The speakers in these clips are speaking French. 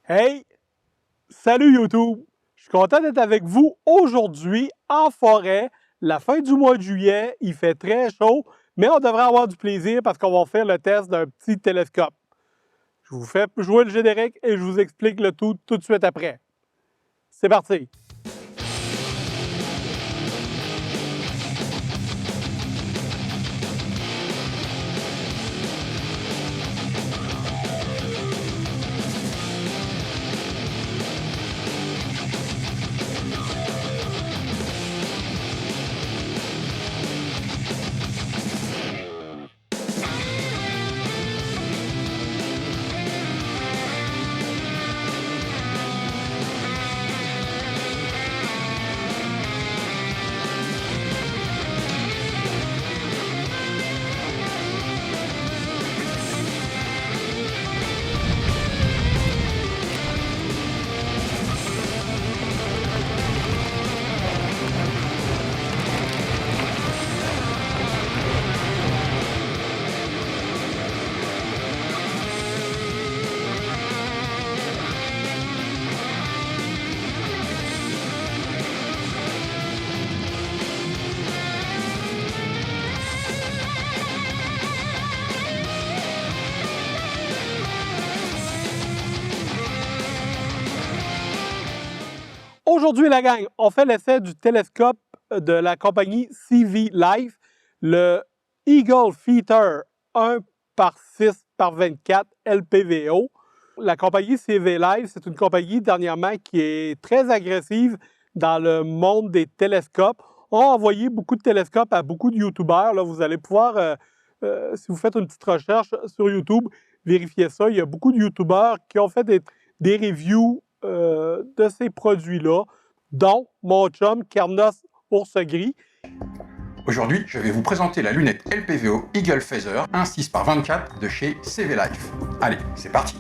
Hey! Salut YouTube! Je suis content d'être avec vous aujourd'hui en forêt. La fin du mois de juillet, il fait très chaud, mais on devrait avoir du plaisir parce qu'on va faire le test d'un petit télescope. Je vous fais jouer le générique et je vous explique le tout de suite après. C'est parti! Aujourd'hui, la gang, on fait l'essai du télescope de la compagnie CV Life, le Eagle Feater 1 par 6 par 24 LPVO. La compagnie CV Life, c'est une compagnie dernièrement qui est très agressive dans le monde des télescopes. On a envoyé beaucoup de télescopes à beaucoup de YouTubers. Là, vous allez pouvoir, si vous faites une petite recherche sur YouTube, vérifier ça. Il y a beaucoup de YouTubers qui ont fait des reviews de ces produits-là, dont mon chum Kernos Ours Gris. Aujourd'hui, je vais vous présenter la lunette LPVO Eagle Feather 1.6 par 24 de chez CV Life. Allez, c'est parti!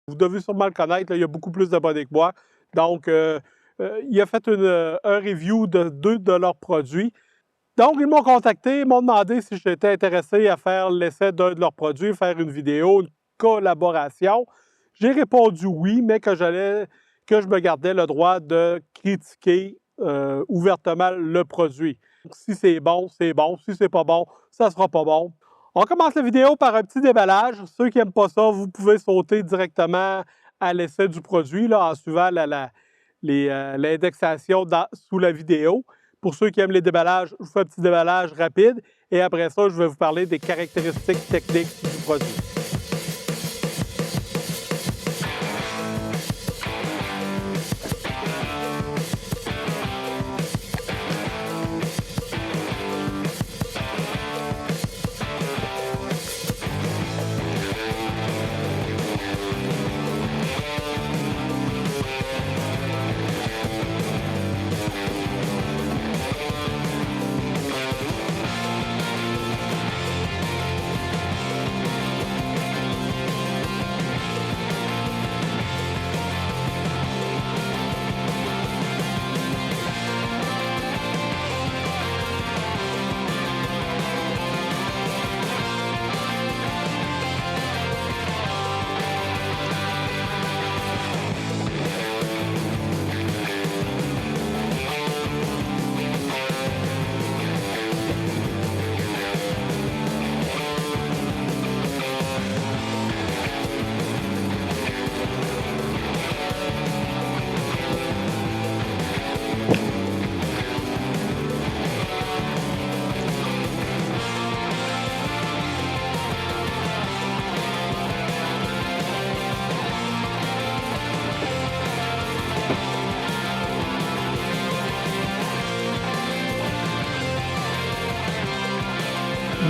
Vous devez sûrement le connaître, là, il y a beaucoup plus d'abonnés que moi. Donc, il a fait un review de 2 de leurs produits. Donc, ils m'ont contacté, ils m'ont demandé si j'étais intéressé à faire l'essai d'un de leurs produits, faire une vidéo, une collaboration. J'ai répondu oui, mais que je me gardais le droit de critiquer ouvertement le produit. Donc, si c'est bon, c'est bon. Si c'est pas bon, ça sera pas bon. On commence la vidéo par un petit déballage. Ceux qui n'aiment pas ça, vous pouvez sauter directement à l'essai du produit là, en suivant l'indexation sous la vidéo. Pour ceux qui aiment les déballages, je vous fais un petit déballage rapide et après ça, je vais vous parler des caractéristiques techniques du produit.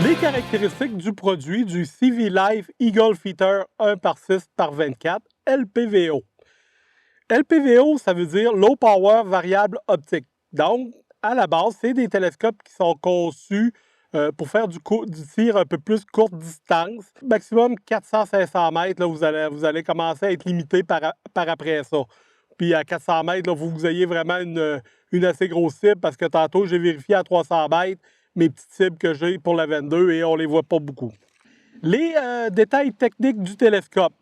Les caractéristiques du produit du CV Life Eagle Feater 1 par 6 par 24 LPVO. LPVO, ça veut dire Low Power Variable Optique. Donc, à la base, c'est des télescopes qui sont conçus pour faire du tir un peu plus courte distance. Maximum 400-500 mètres, là, vous allez commencer à être limité par après ça. Puis à 400 mètres, là, vous ayez vraiment une assez grosse cible parce que tantôt, j'ai vérifié à 300 mètres, mes petites cibles que j'ai pour la 22 et on les voit pas beaucoup. Les détails techniques du télescope.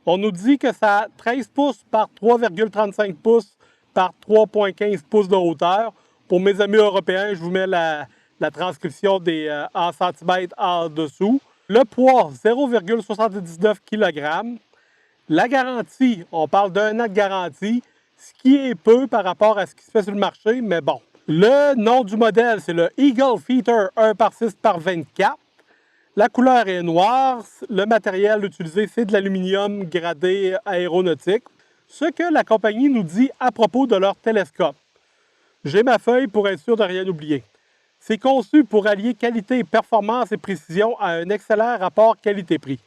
On nous dit que ça a 13 pouces par 3,35 pouces par 3,15 pouces de hauteur. Pour mes amis européens, je vous mets la transcription en centimètres en dessous. Le poids, 0,79 kg. La garantie, on parle d'1 an de garantie, ce qui est peu par rapport à ce qui se fait sur le marché, mais bon. Le nom du modèle, c'est le Eagle Feater 1 par 6 par 24. La couleur est noire. Le matériel utilisé, c'est de l'aluminium gradé aéronautique. Ce que la compagnie nous dit à propos de leur télescope. J'ai ma feuille pour être sûr de rien oublier. C'est conçu pour allier qualité, performance et précision à un excellent rapport qualité-prix.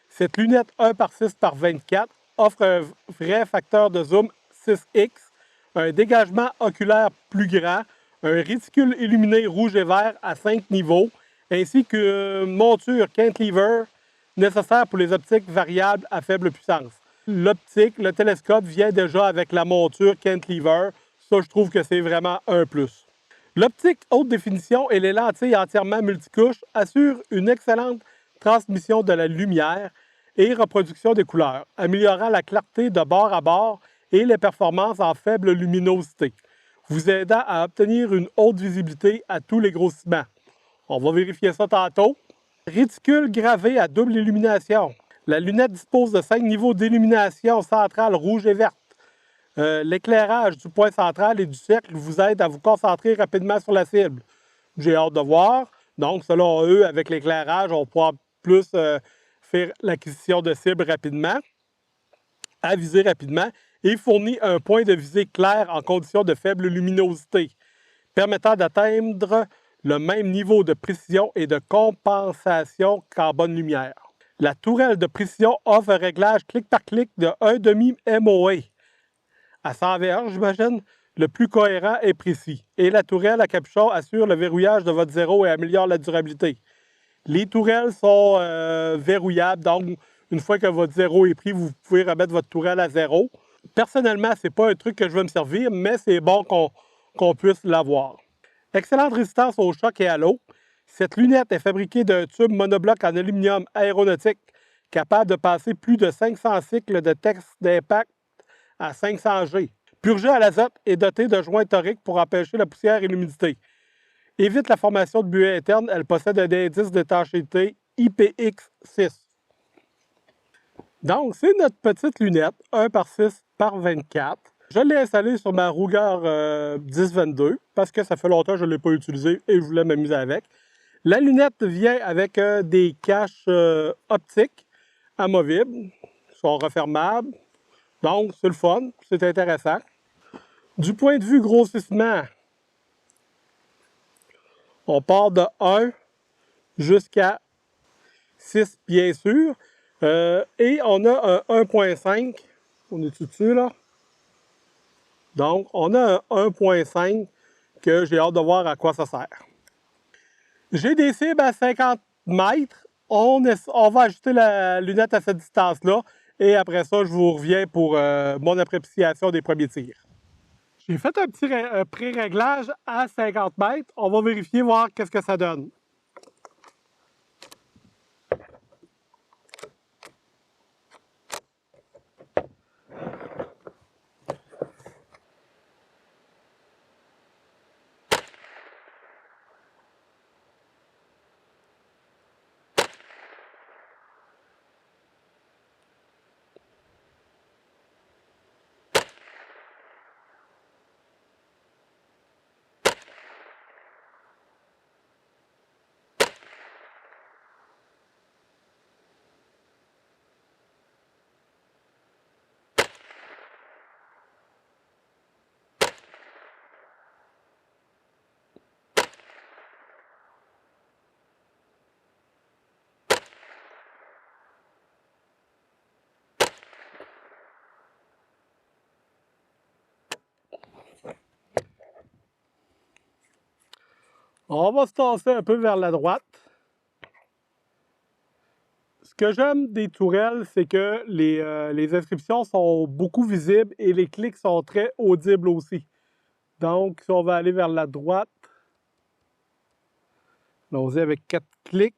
Cette lunette 1 par 6 par 24 offre un vrai facteur de zoom 6x, un dégagement oculaire plus grand, un réticule illuminé rouge et vert à 5 niveaux, ainsi qu'une monture cantilever nécessaire pour les optiques variables à faible puissance. L'optique, le télescope vient déjà avec la monture cantilever. Ça, je trouve que c'est vraiment un plus. L'optique haute définition et les lentilles entièrement multicouches assurent une excellente transmission de la lumière et reproduction des couleurs, améliorant la clarté de bord à bord et les performances en faible luminosité, vous aidant à obtenir une haute visibilité à tous les groscissements. On va vérifier ça tantôt. Réticule gravé à double illumination. La lunette dispose de 5 niveaux d'illumination centrale rouge et verte. L'éclairage du point central et du cercle vous aide à vous concentrer rapidement sur la cible. J'ai hâte de voir. Donc, selon eux, avec l'éclairage, on pourra plus faire l'acquisition de cibles rapidement, à viser rapidement, et fournit un point de visée clair en conditions de faible luminosité, permettant d'atteindre le même niveau de précision et de compensation qu'en bonne lumière. La tourelle de précision offre un réglage clic par clic de 1,5 MOA à 100 Vh, j'imagine, le plus cohérent et précis. Et la tourelle à capuchon assure le verrouillage de votre zéro et améliore la durabilité. Les tourelles sont verrouillables, donc une fois que votre zéro est pris, vous pouvez remettre votre tourelle à zéro. Personnellement, ce n'est pas un truc que je veux me servir, mais c'est bon qu'on puisse l'avoir. Excellente résistance au choc et à l'eau. Cette lunette est fabriquée d'un tube monobloc en aluminium aéronautique capable de passer plus de 500 cycles de test d'impact à 500 G. Purgée à l'azote et dotée de joints toriques pour empêcher la poussière et l'humidité. Évite la formation de buée interne. Elle possède un indice d'étanchéité IPX6. Donc, c'est notre petite lunette 1 par 6 par 24. Je l'ai installée sur ma Ruger 1022 parce que ça fait longtemps que je ne l'ai pas utilisée et je voulais m'amuser avec. La lunette vient avec des caches optiques amovibles. Ils sont refermables. Donc, c'est le fun, c'est intéressant. Du point de vue grossissement, on part de 1 jusqu'à 6, bien sûr. Et on a un 1.5. On est dessus, là? Donc, on a un 1.5 que j'ai hâte de voir à quoi ça sert. J'ai des cibles à 50 mètres. On va ajuster la lunette à cette distance-là. Et après ça, je vous reviens pour mon appréciation des premiers tirs. J'ai fait un petit pré-réglage à 50 mètres. On va vérifier, voir qu'est-ce que ça donne. On va se tasser un peu vers la droite. Ce que j'aime des tourelles, c'est que les inscriptions sont beaucoup visibles et les clics sont très audibles aussi. Donc, si on va aller vers la droite, Allons-y avec 4 clics.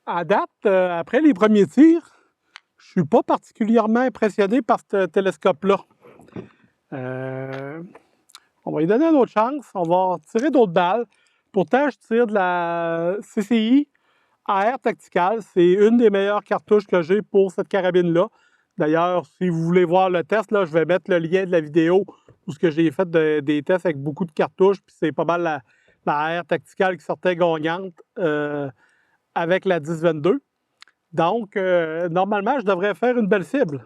À date, après les premiers tirs, je suis pas particulièrement impressionné par ce télescope-là. On va lui donner une autre chance. On va tirer d'autres balles. Pourtant, je tire de la CCI AR Tactical. C'est une des meilleures cartouches que j'ai pour cette carabine-là. D'ailleurs, si vous voulez voir le test, là, je vais mettre le lien de la vidéo où j'ai fait des tests avec beaucoup de cartouches. Puis c'est pas mal la AR Tactical qui sortait gagnante avec la 10-22. Donc, normalement, je devrais faire une belle cible.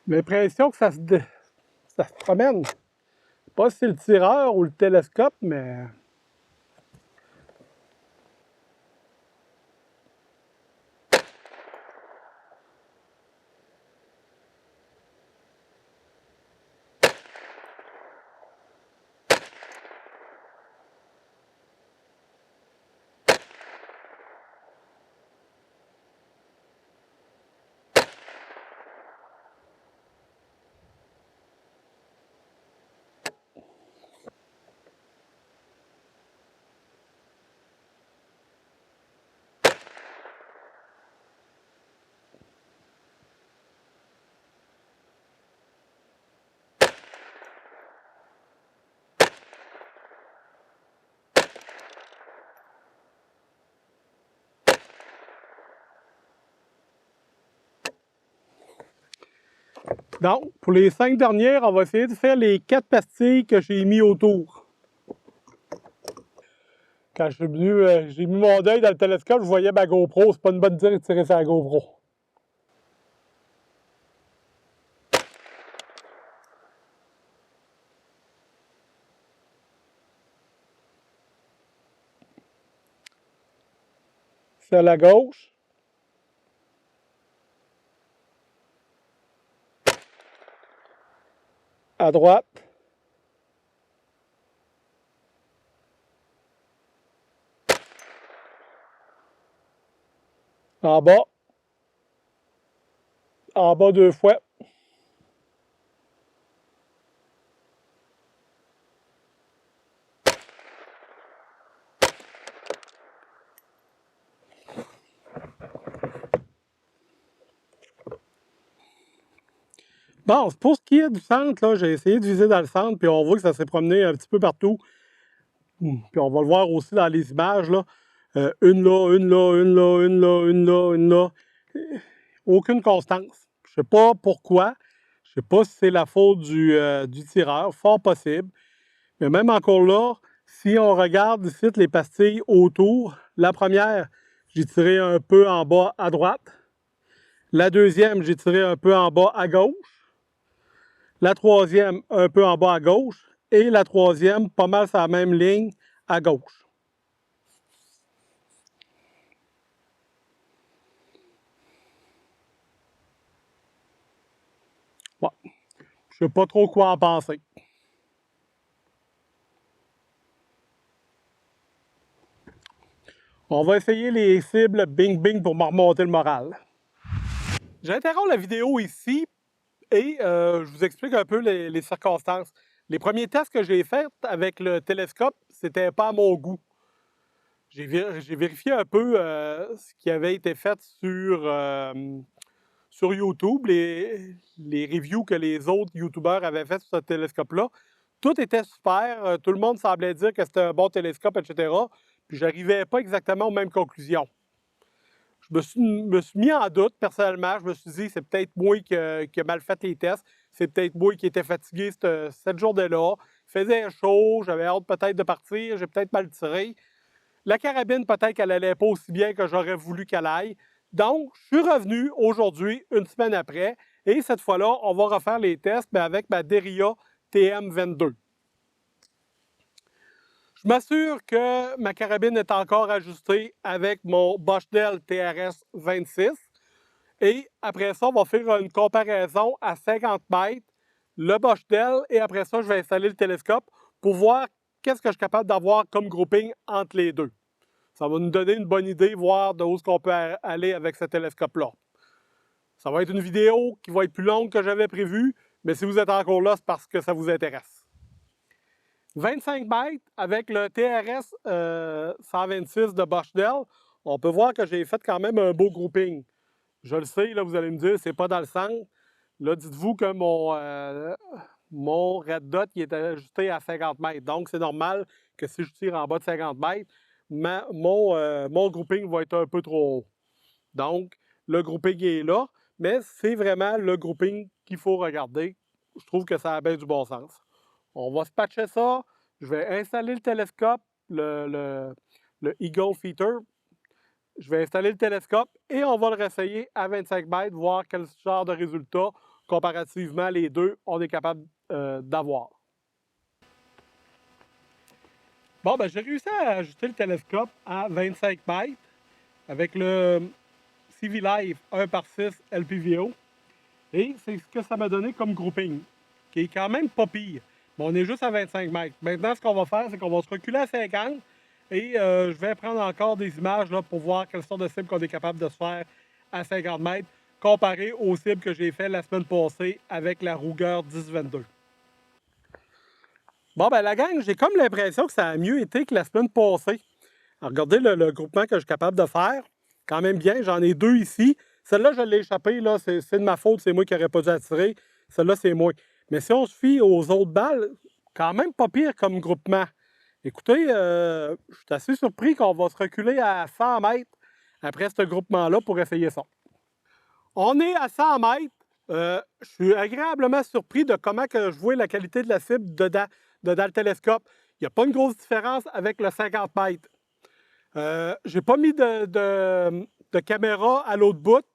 L'impression que ça se promène. Je sais pas si c'est le tireur ou le télescope, mais... Donc, pour les 5 dernières, on va essayer de faire les 4 pastilles que j'ai mis autour. Quand je suis venu, j'ai mis mon œil dans le télescope, je voyais ma GoPro. C'est pas une bonne idée de tirer sur la GoPro. C'est à la gauche. À droite. En bas. En bas 2 fois. Bon, pour ce qui est du centre, là, j'ai essayé de viser dans le centre, puis on voit que ça s'est promené un petit peu partout. Puis on va le voir aussi dans les images, là. Une là, une là, une là, une là, une là, une là. Aucune constance. Je ne sais pas pourquoi. Je ne sais pas si c'est la faute du tireur, fort possible. Mais même encore là, si on regarde ici les pastilles autour, la première, j'ai tiré un peu en bas à droite. La deuxième, j'ai tiré un peu en bas à gauche. La troisième, un peu en bas à gauche. Et la troisième, pas mal sur la même ligne, à gauche. Bon. Je ne sais pas trop quoi en penser. On va essayer les cibles bing-bing pour me remonter le moral. J'interromps la vidéo ici et je vous explique un peu les circonstances. Les premiers tests que j'ai faits avec le télescope, c'était pas à mon goût. J'ai vérifié un peu ce qui avait été fait sur YouTube, les reviews que les autres YouTubeurs avaient fait sur ce télescope-là. Tout était super, tout le monde semblait dire que c'était un bon télescope, etc. Puis j'arrivais pas exactement aux mêmes conclusions. Je me suis mis en doute personnellement. Je me suis dit, c'est peut-être moi qui a mal fait les tests. C'est peut-être moi qui étais fatigué cette journée-là. Il faisait chaud, j'avais hâte peut-être de partir, j'ai peut-être mal tiré. La carabine, peut-être qu'elle n'allait pas aussi bien que j'aurais voulu qu'elle aille. Donc, je suis revenu aujourd'hui, une semaine après, et cette fois-là, on va refaire les tests mais avec ma Derya TM22. Je m'assure que ma carabine est encore ajustée avec mon Bushnell TRS 26. Et après ça, on va faire une comparaison à 50 mètres, le Bushnell, et après ça, je vais installer le télescope pour voir qu'est-ce que je suis capable d'avoir comme grouping entre les deux. Ça va nous donner une bonne idée, voir de où est-ce qu'on peut aller avec ce télescope-là. Ça va être une vidéo qui va être plus longue que j'avais prévu, mais si vous êtes encore là, c'est parce que ça vous intéresse. 25 mètres avec le TRS 126 de Bushnell, on peut voir que j'ai fait quand même un beau grouping. Je le sais, là, vous allez me dire, c'est pas dans le centre. Là, dites-vous que mon red dot il est ajusté à 50 mètres. Donc, c'est normal que si je tire en bas de 50 mètres, mon grouping va être un peu trop haut. Donc, le grouping est là, mais c'est vraiment le grouping qu'il faut regarder. Je trouve que ça a bien du bon sens. On va se patcher ça. Je vais installer le télescope, le Eagle Feeder. Je vais installer le télescope et on va le réessayer à 25 mètres, voir quel genre de résultat, comparativement, les deux, on est capable d'avoir. Bon, ben j'ai réussi à ajuster le télescope à 25 mètres avec le CV Live 1/6 LPVO. Et c'est ce que ça m'a donné comme grouping, qui est quand même pas pire. Mais on est juste à 25 mètres. Maintenant, ce qu'on va faire, c'est qu'on va se reculer à 50 et je vais prendre encore des images là, pour voir quelle sorte de cible qu'on est capable de se faire à 50 mètres comparé aux cibles que j'ai fait la semaine passée avec la Ruger 1022. Bon, ben la gang, j'ai comme l'impression que ça a mieux été que la semaine passée. Alors, regardez le groupement que je suis capable de faire. Quand même bien, j'en ai deux ici. Celle-là, je l'ai échappée, là, c'est de ma faute, c'est moi qui n'aurais pas dû la tirer. Celle-là, c'est moi. Mais si on se fie aux autres balles, quand même pas pire comme groupement. Écoutez, je suis assez surpris qu'on va se reculer à 100 mètres après ce groupement-là pour essayer ça. On est à 100 mètres. Je suis agréablement surpris de comment que je vois la qualité de la cible dedans le télescope. Il n'y a pas une grosse différence avec le 50 mètres. J'ai pas mis de caméra à l'autre bout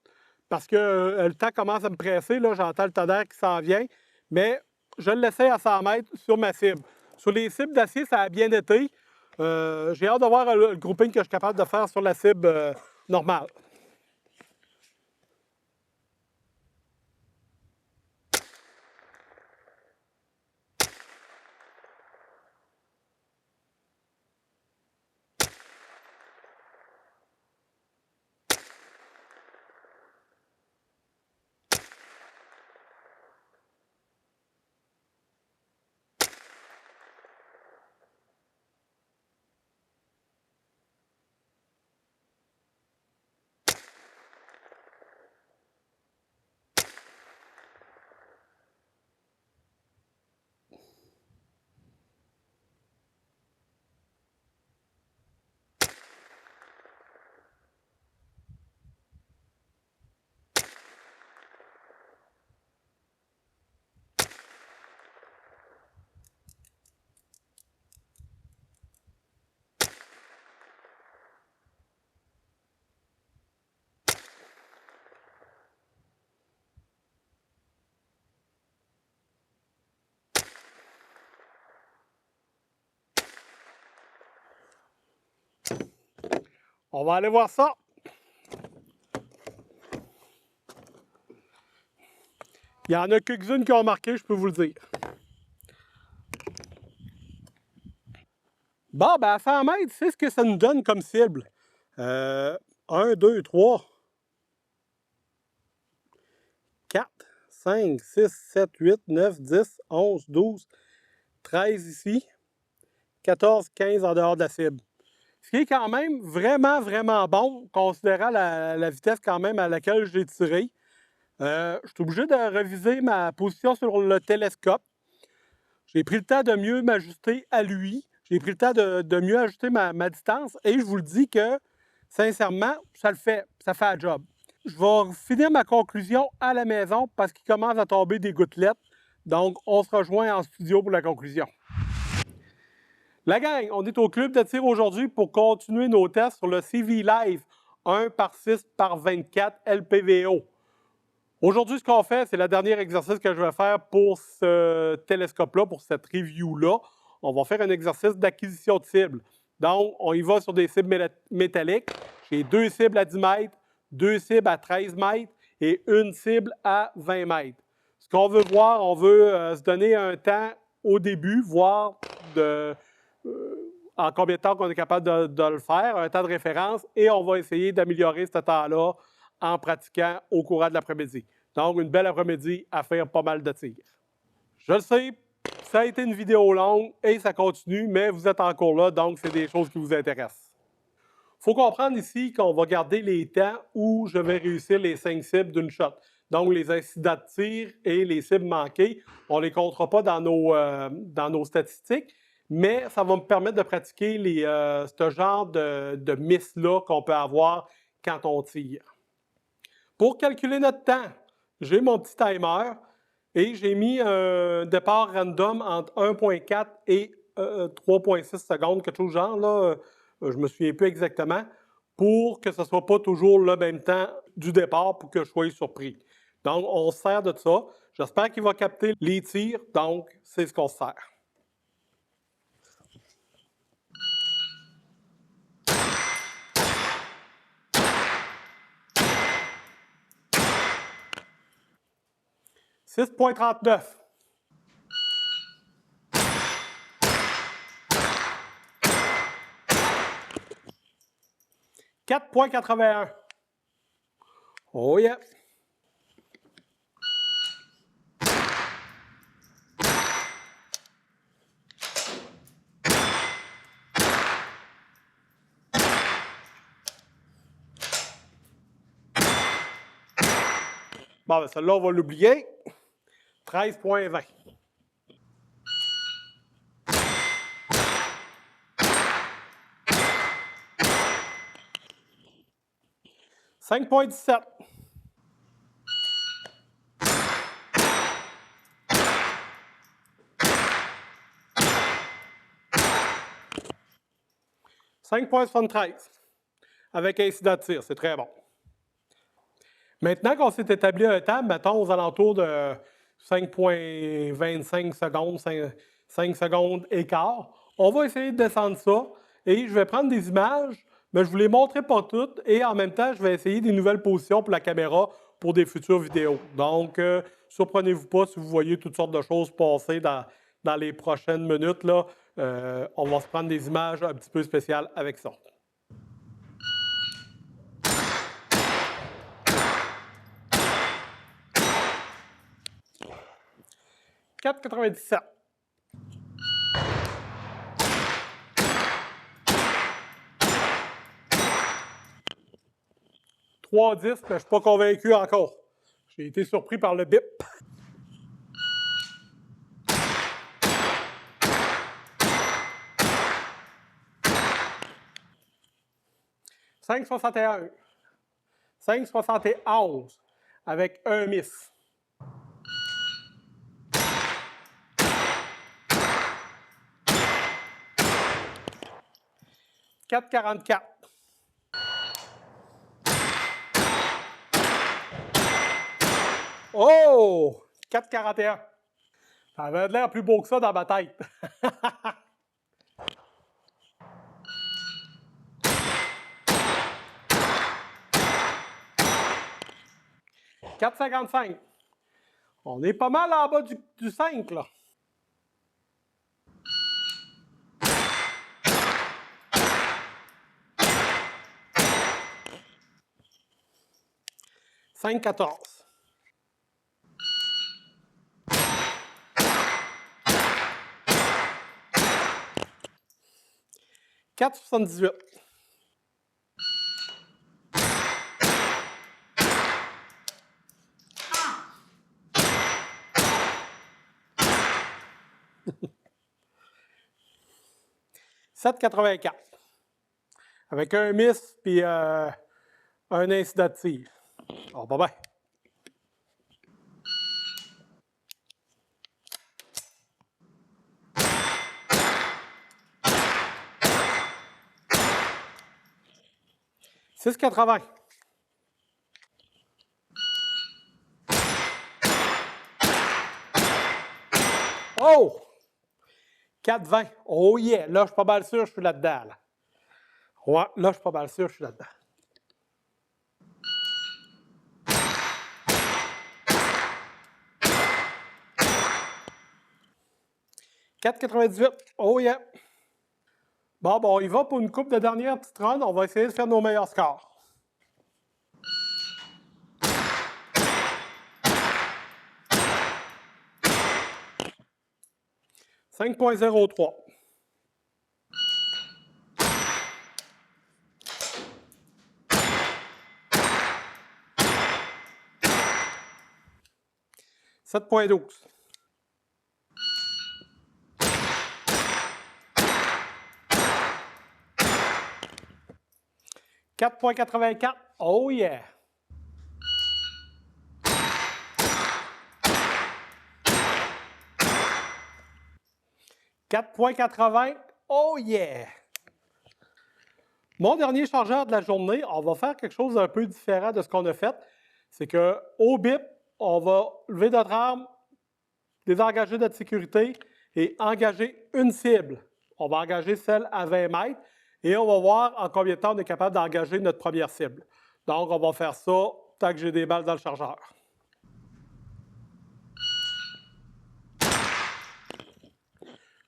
parce que le temps commence à me presser. J'entends le tonnerre qui s'en vient. Mais je le laissais à 100 mètres sur ma cible. Sur les cibles d'acier, ça a bien été. J'ai hâte de voir le grouping que je suis capable de faire sur la cible normale. On va aller voir ça. Il y en a quelques-unes qui ont marqué, je peux vous le dire. Bon, ben à 100 mètres, c'est ce que ça nous donne comme cible. 1, 2, 3, 4, 5, 6, 7, 8, 9, 10, 11, 12, 13 ici, 14, 15 en dehors de la cible. Ce qui est quand même vraiment, vraiment bon, considérant la vitesse quand même à laquelle j'ai tiré. Je suis obligé de réviser ma position sur le télescope. J'ai pris le temps de mieux m'ajuster à lui. J'ai pris le temps de mieux ajuster ma distance. Et je vous le dis que, sincèrement, ça fait la job. Je vais finir ma conclusion à la maison parce qu'il commence à tomber des gouttelettes. Donc, on se rejoint en studio pour la conclusion. La gang, on est au club de tir aujourd'hui pour continuer nos tests sur le CV Live 1 par 6 par 24 LPVO. Aujourd'hui, ce qu'on fait, c'est le dernier exercice que je vais faire pour ce télescope-là, pour cette review-là. On va faire un exercice d'acquisition de cibles. Donc, on y va sur des cibles métalliques. J'ai 2 cibles à 10 mètres, 2 cibles à 13 mètres et une cible à 20 mètres. Ce qu'on veut voir, on veut se donner un temps au début, voir en combien de temps on est capable de le faire, un temps de référence, et on va essayer d'améliorer ce temps-là en pratiquant au courant de l'après-midi. Donc, une belle après-midi à faire pas mal de tirs. Je le sais, ça a été une vidéo longue et ça continue, mais vous êtes encore là, donc c'est des choses qui vous intéressent. Il faut comprendre ici qu'on va garder les temps où je vais réussir les 5 cibles d'une shot. Donc, les incidents de tir et les cibles manquées, on ne les comptera pas dans nos statistiques, mais ça va me permettre de pratiquer ce genre de miss-là qu'on peut avoir quand on tire. Pour calculer notre temps, j'ai mon petit timer et j'ai mis un départ random entre 1.4 et 3.6 secondes, quelque chose du genre, là, je ne me souviens plus exactement, pour que ce ne soit pas toujours le même temps du départ pour que je sois surpris. Donc, on se sert de ça. J'espère qu'il va capter les tirs, donc c'est ce qu'on se sert. « 6.39. 4.81. Oh yeah! Bon, ben celle-là, on va l'oublier. 13.20. « 5.17. 5.73 avec incident de tir, c'est très bon. Maintenant qu'on s'est établi un temps, mettons aux alentours de 5.25 secondes, 5 secondes et quart, on va essayer de descendre ça et je vais prendre des images, mais je ne vous les montrerai pas toutes et en même temps, je vais essayer des nouvelles positions pour la caméra pour des futures vidéos. Donc, surprenez-vous pas si vous voyez toutes sortes de choses passer dans les prochaines minutes. Là, on va se prendre des images un petit peu spéciales avec ça. « 4,97. » « 3,10 », mais je ne suis pas convaincu encore. J'ai été surpris par le bip. « 5,61. » 5,71 avec un miss. 4,44. Oh! 4,41. Ça avait l'air plus beau que ça dans ma tête. 4,55. On est pas mal en bas du 5, là. « 5,14. » 4,78. « 7,84. Avec un miss puis un incident de tir. Oh, pas bien. « 6,80. Oh! 4,20. Oh yeah! Là, je suis pas mal sûr que je suis là-dedans. Là. Ouais, là, je suis pas mal sûr que je suis là-dedans. « 4,98. Oh yeah! Bon, on y va pour une coupe de dernière petite run. On va essayer de faire nos meilleurs scores. « 5,03. « 7,12. 4,84. Oh yeah! 4,80. Oh yeah! Mon dernier chargeur de la journée, on va faire quelque chose d'un peu différent de ce qu'on a fait. C'est qu'au bip, on va lever notre arme, désengager notre sécurité et engager une cible. On va engager celle à 20 mètres et on va voir en combien de temps on est capable d'engager notre première cible. Donc, on va faire ça tant que j'ai des balles dans le chargeur.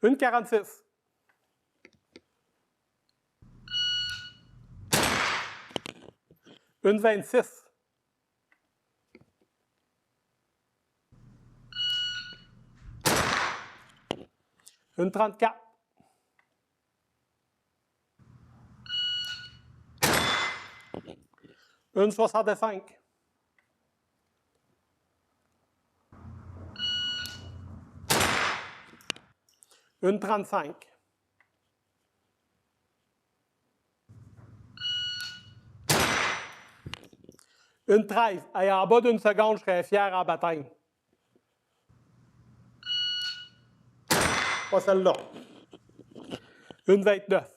Une 46. Une 26. Une 34. Une 65. Une 35. Une 13. Et en bas d'une seconde, je serais fier en baptême. Pas celle-là. Une 29.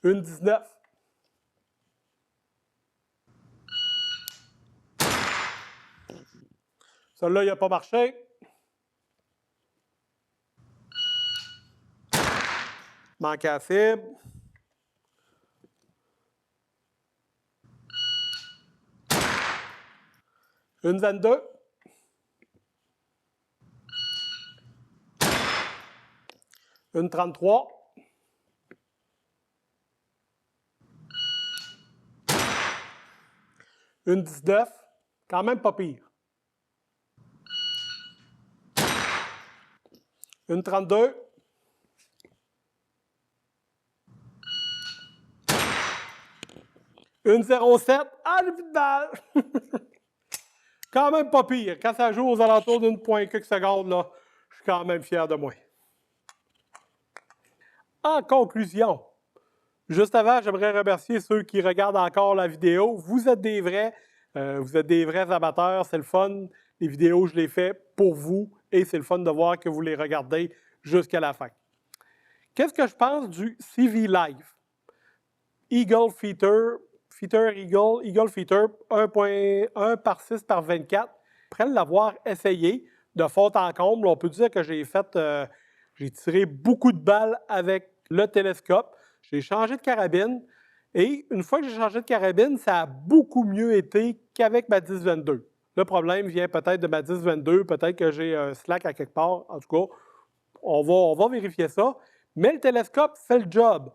Une 19. Celle-là, il n'a pas marché. Manque à cible. Une 22. Une 33. Une 19. Quand même pas pire. Une 32. Une 07. Ah, le but de balle! Quand même pas pire. Quand ça joue aux alentours d'une pointe quelques secondes, là, je suis quand même fier de moi. En conclusion, juste avant, j'aimerais remercier ceux qui regardent encore la vidéo. Vous êtes des vrais amateurs, c'est le fun. Les vidéos, je les fais pour vous et c'est le fun de voir que vous les regardez jusqu'à la fin. Qu'est-ce que je pense du CV Live? Eagle Feeder Eagle Feeder 1.1 par 6 par 24. Après l'avoir essayé de fond en comble, on peut dire que j'ai tiré beaucoup de balles avec le télescope. J'ai changé de carabine et une fois que j'ai changé de carabine, ça a beaucoup mieux été qu'avec ma 10-22. Le problème vient peut-être de ma 10-22, peut-être que j'ai un slack à quelque part. En tout cas, on va vérifier ça. Mais le télescope fait le job.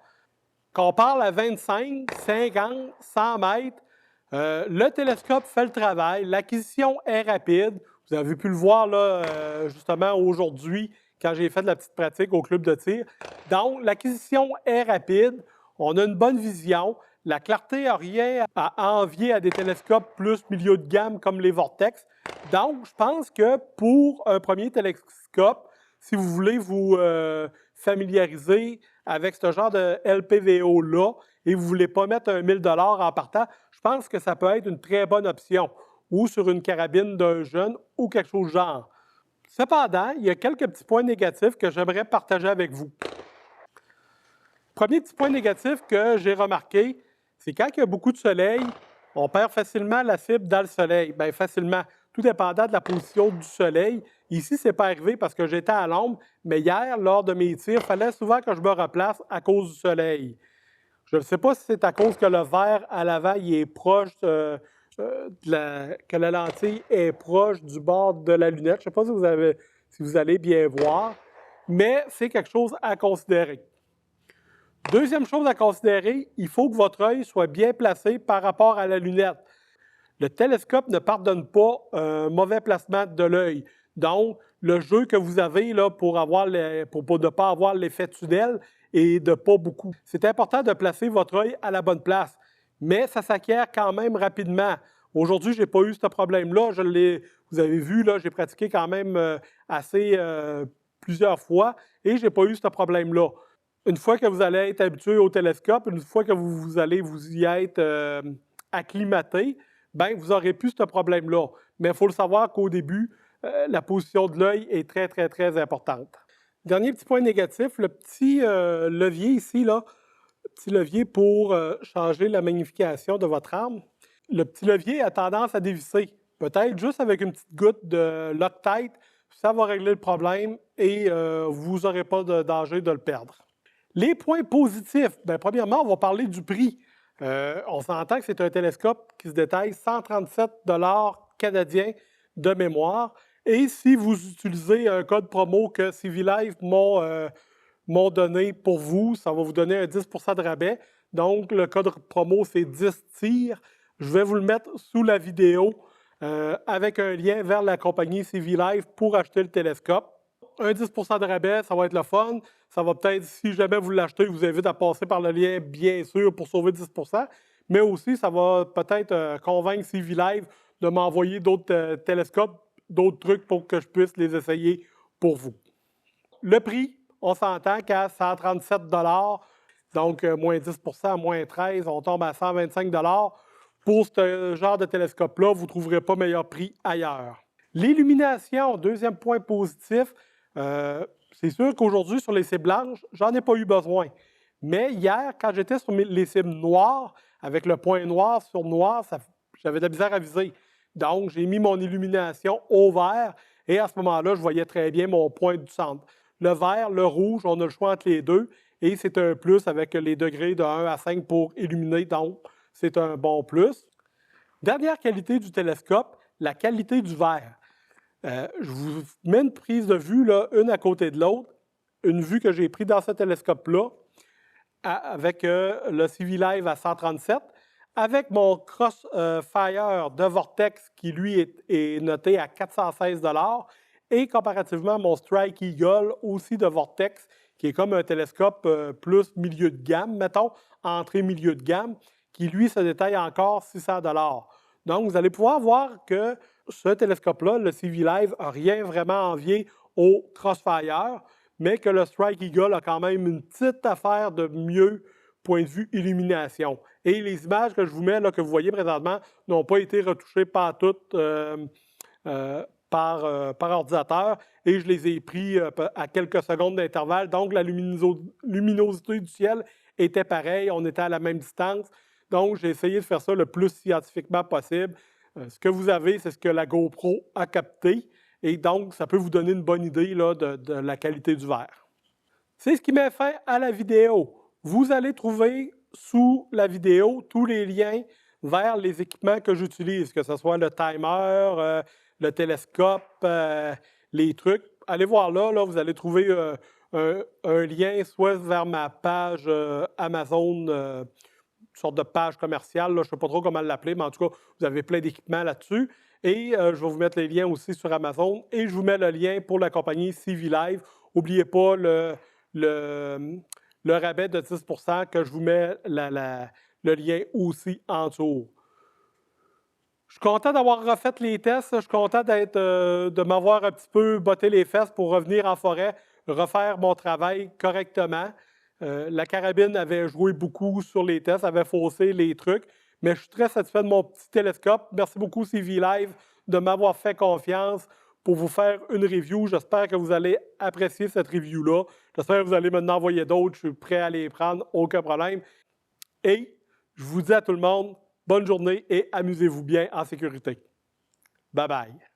Quand on parle à 25, 50, 100 mètres, le télescope fait le travail. L'acquisition est rapide. Vous avez pu le voir là, justement aujourd'hui quand j'ai fait de la petite pratique au club de tir. Donc, l'acquisition est rapide, on a une bonne vision, la clarté n'a rien à envier à des télescopes plus milieu de gamme comme les Vortex. Donc, je pense que pour un premier télescope, si vous voulez vous familiariser avec ce genre de LPVO-là et vous ne voulez pas mettre un 1000 $ en partant, je pense que ça peut être une très bonne option, ou sur une carabine d'un jeune ou quelque chose du genre. Cependant, il y a quelques petits points négatifs que j'aimerais partager avec vous. Premier petit point négatif que j'ai remarqué, c'est quand il y a beaucoup de soleil, on perd facilement la cible dans le soleil. Bien, facilement, tout dépendant de la position du soleil. Ici, ce n'est pas arrivé parce que j'étais à l'ombre, mais hier, lors de mes tirs, il fallait souvent que je me replace à cause du soleil. Je ne sais pas si c'est à cause que le verre à l'avant il est proche, que la lentille est proche du bord de la lunette. Je ne sais pas si vous allez bien voir, mais c'est quelque chose à considérer. Deuxième chose à considérer, il faut que votre œil soit bien placé par rapport à la lunette. Le télescope ne pardonne pas un mauvais placement de l'œil. Donc, le jeu que vous avez là, pour ne pas avoir l'effet tunnel et de pas beaucoup. C'est important de placer votre œil à la bonne place, mais ça s'acquiert quand même rapidement. Aujourd'hui, je n'ai pas eu ce problème-là. Vous avez vu, là, j'ai pratiqué quand même plusieurs fois et je n'ai pas eu ce problème-là. Une fois que vous allez être habitué au télescope, une fois que vous allez vous y être acclimaté, bien, vous n'aurez plus ce problème-là. Mais il faut le savoir qu'au début, la position de l'œil est très, très, très importante. Dernier petit point négatif, le petit levier ici, là, le petit levier pour changer la magnification de votre arme. Le petit levier a tendance à dévisser. Peut-être juste avec une petite goutte de Loctite, ça va régler le problème et vous n'aurez pas de danger de le perdre. Les points positifs, bien, premièrement, on va parler du prix. On s'entend que c'est un télescope qui se détaille 137 $ canadiens de mémoire. Et si vous utilisez un code promo que CVLive m'ont donné pour vous, ça va vous donner un 10 % de rabais. Donc, le code promo, c'est 10 tirs. Je vais vous le mettre sous la vidéo avec un lien vers la compagnie CVLive pour acheter le télescope. Un 10 % de rabais, ça va être le fun. Ça va peut-être, si jamais vous l'achetez, vous invite à passer par le lien, bien sûr, pour sauver 10 %. Mais aussi, ça va peut-être convaincre CVLive de m'envoyer d'autres télescopes, d'autres trucs pour que je puisse les essayer pour vous. Le prix, on s'entend qu'à 137 $, donc moins 10 %, moins 13 $, on tombe à 125 $. Pour ce genre de télescope-là, vous ne trouverez pas meilleur prix ailleurs. L'illumination, deuxième point positif, c'est sûr qu'aujourd'hui, sur les cibles blanches, j'en ai pas eu besoin. Mais hier, quand j'étais sur les cibles noires, avec le point noir sur noir, j'avais de la misère à viser. Donc, j'ai mis mon illumination au vert et à ce moment-là, je voyais très bien mon point du centre. Le vert, le rouge, on a le choix entre les deux et c'est un plus avec les degrés de 1 à 5 pour illuminer, donc c'est un bon plus. Dernière qualité du télescope, la qualité du verre. Je vous mets une prise de vue, là, une à côté de l'autre, une vue que j'ai prise dans ce télescope-là, avec le CVLive à 137, avec mon Crossfire de Vortex qui, lui, est noté à 416 $, et comparativement mon Strike Eagle, aussi de Vortex, qui est comme un télescope plus milieu de gamme, mettons, entrée milieu de gamme, qui, lui, se détaille encore 600 $. Donc, vous allez pouvoir voir que ce télescope-là, le CVLive, n'a rien vraiment envié au Crossfire, mais que le Strike Eagle a quand même une petite affaire de mieux point de vue illumination. Et les images que je vous mets, là, que vous voyez présentement, n'ont pas été retouchées par toutes par ordinateur et je les ai pris à quelques secondes d'intervalle. Donc, la luminosité du ciel était pareille, on était à la même distance. Donc, j'ai essayé de faire ça le plus scientifiquement possible. Ce que vous avez, c'est ce que la GoPro a capté. Et donc, ça peut vous donner une bonne idée là, de la qualité du verre. C'est ce qui met fin à la vidéo. Vous allez trouver sous la vidéo tous les liens vers les équipements que j'utilise, que ce soit le timer, le télescope, les trucs. Allez voir là, vous allez trouver un lien soit vers ma page Amazon sorte de page commerciale, là, je ne sais pas trop comment l'appeler, mais en tout cas, vous avez plein d'équipements là-dessus. Et je vais vous mettre les liens aussi sur Amazon. Et je vous mets le lien pour la compagnie CV Live. N'oubliez pas le rabais de 10 % que je vous mets le lien aussi en dessous. Je suis content d'avoir refait les tests. Je suis content de m'avoir un petit peu botté les fesses pour revenir en forêt, refaire mon travail correctement. La carabine avait joué beaucoup sur les tests, avait faussé les trucs, mais je suis très satisfait de mon petit télescope. Merci beaucoup CV Live de m'avoir fait confiance pour vous faire une review. J'espère que vous allez apprécier cette review-là. J'espère que vous allez m'en envoyer d'autres. Je suis prêt à les prendre, aucun problème. Et je vous dis à tout le monde, bonne journée et amusez-vous bien en sécurité. Bye bye.